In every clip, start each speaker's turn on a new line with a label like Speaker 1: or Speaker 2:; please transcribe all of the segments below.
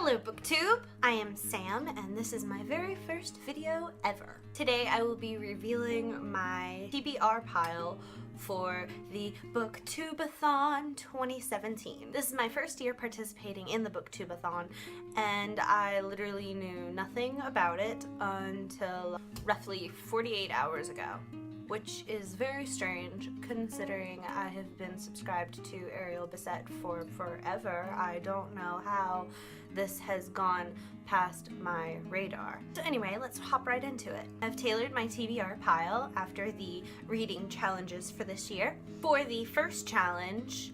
Speaker 1: Hello Booktube! I am Sam and this is my very first video ever. Today I will be revealing my TBR pile for the Booktubeathon 2017. This is my first year participating in the Booktubeathon and I literally knew nothing about it until roughly 48 hours ago. Which is very strange considering I have been subscribed to Ariel Bissett for forever. I don't know how this has gone past my radar. So anyway, let's hop right into it. I've tailored my TBR pile after the reading challenges for this year. For the first challenge,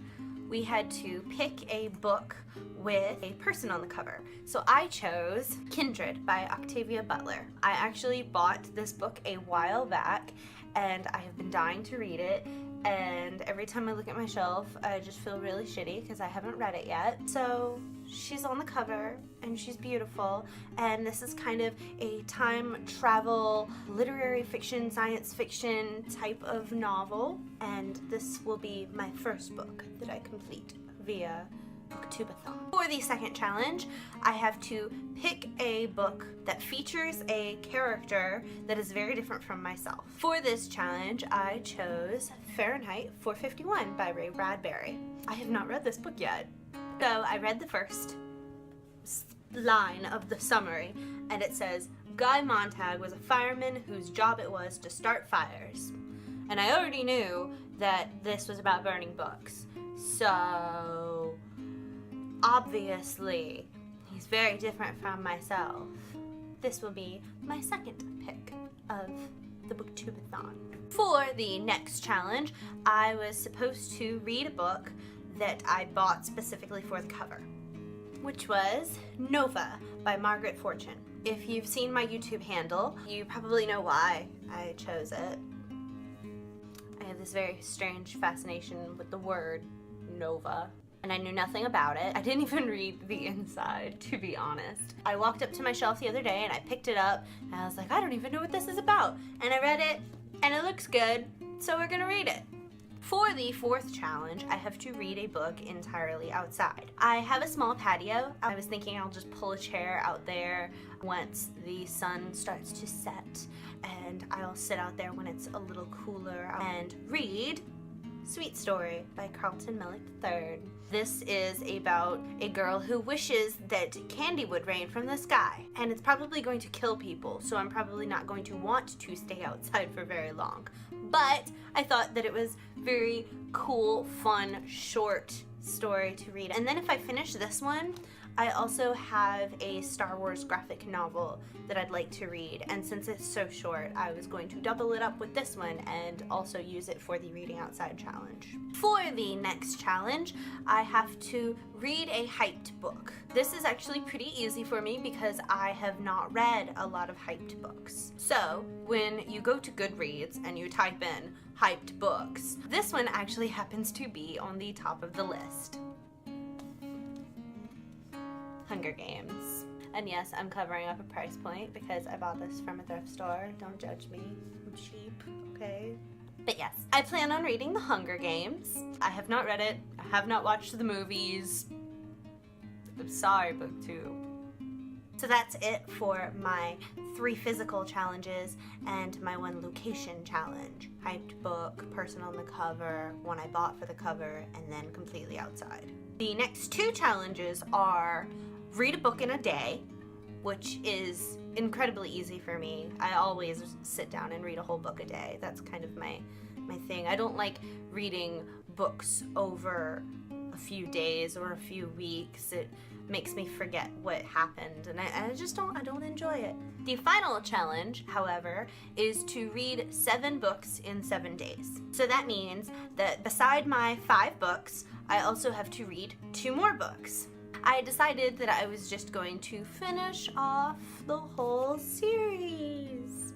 Speaker 1: we had to pick a book with a person on the cover. So I chose Kindred by Octavia Butler. I actually bought this book a while back and I have been dying to read it, and every time I look at my shelf I just feel really shitty because I haven't read it yet. So she's on the cover and she's beautiful, and this is kind of a time travel, literary fiction, science fiction type of novel, and this will be my first book that I complete via Booktubeathon. For the second challenge, I have to pick a book that features a character that is very different from myself. For this challenge, I chose Fahrenheit 451 by Ray Bradbury. I have not read this book yet. So I read the first line of the summary, and it says, Guy Montag was a fireman whose job it was to start fires. And I already knew that this was about burning books. So obviously, he's very different from myself. This will be my second pick of the Booktubeathon. For the next challenge, I was supposed to read a book that I bought specifically for the cover, which was Nova by Margaret Fortune. If you've seen my YouTube handle, you probably know why I chose it. I have this very strange fascination with the word Nova, and I knew nothing about it. I didn't even read the inside, to be honest. I walked up to my shelf the other day and I picked it up and I was like, I don't even know what this is about. And I read it and it looks good, so we're gonna read it. For the fourth challenge, I have to read a book entirely outside. I have a small patio. I was thinking I'll just pull a chair out there once the sun starts to set, and I'll sit out there when it's a little cooler and read Sweet Story by Carlton Mellick III. This is about a girl who wishes that candy would rain from the sky, and it's probably going to kill people, so I'm probably not going to want to stay outside for very long. But I thought that it was very cool, fun, short story to read. And then if I finish this one, I also have a Star Wars graphic novel that I'd like to read, and since it's so short, I was going to double it up with this one and also use it for the Reading Outside challenge. For the next challenge, I have to read a Hight book. This is actually pretty easy for me because I have not read a lot of Hight books. So when you go to Goodreads and you type in Hight books, this one actually happens to be on the top of the list. Hunger Games. And yes, I'm covering up a price point because I bought this from a thrift store. Don't judge me. I'm cheap, okay? But yes, I plan on reading The Hunger Games. I have not read it. I have not watched the movies. I'm sorry, Booktube. So that's it for my 3 physical challenges and my 1 location challenge. Hyped book, person on the cover, one I bought for the cover, and then completely outside. The next 2 challenges are read a book in a day, which is incredibly easy for me. I always sit down and read a whole book a day. That's kind of my thing. I don't like reading books over a few days or a few weeks. It makes me forget what happened, and I don't enjoy it. The final challenge, however, is to read 7 books in 7 days. So that means that beside my 5 books, I also have to read 2 more books. I decided that I was just going to finish off the whole series.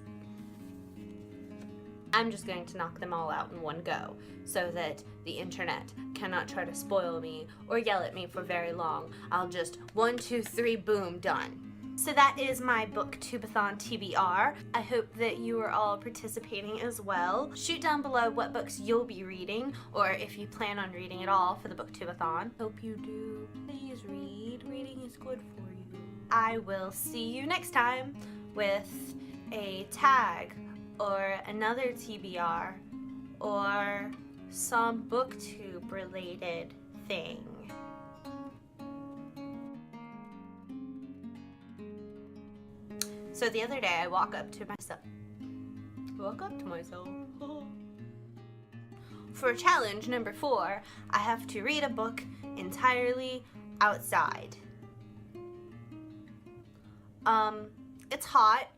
Speaker 1: I'm just going to knock them all out in one go so that the internet cannot try to spoil me or yell at me for very long. I'll just 1, 2, 3, boom, done. So that is my Booktubeathon TBR. I hope that you are all participating as well. Shoot down below what books you'll be reading, or if you plan on reading at all for the Booktubeathon. Hope you do. Please read. Reading is good for you. I will see you next time with a tag or another TBR or some booktube related thing. So the other day I woke up to myself. For challenge number 4, I have to read a book entirely outside. It's hot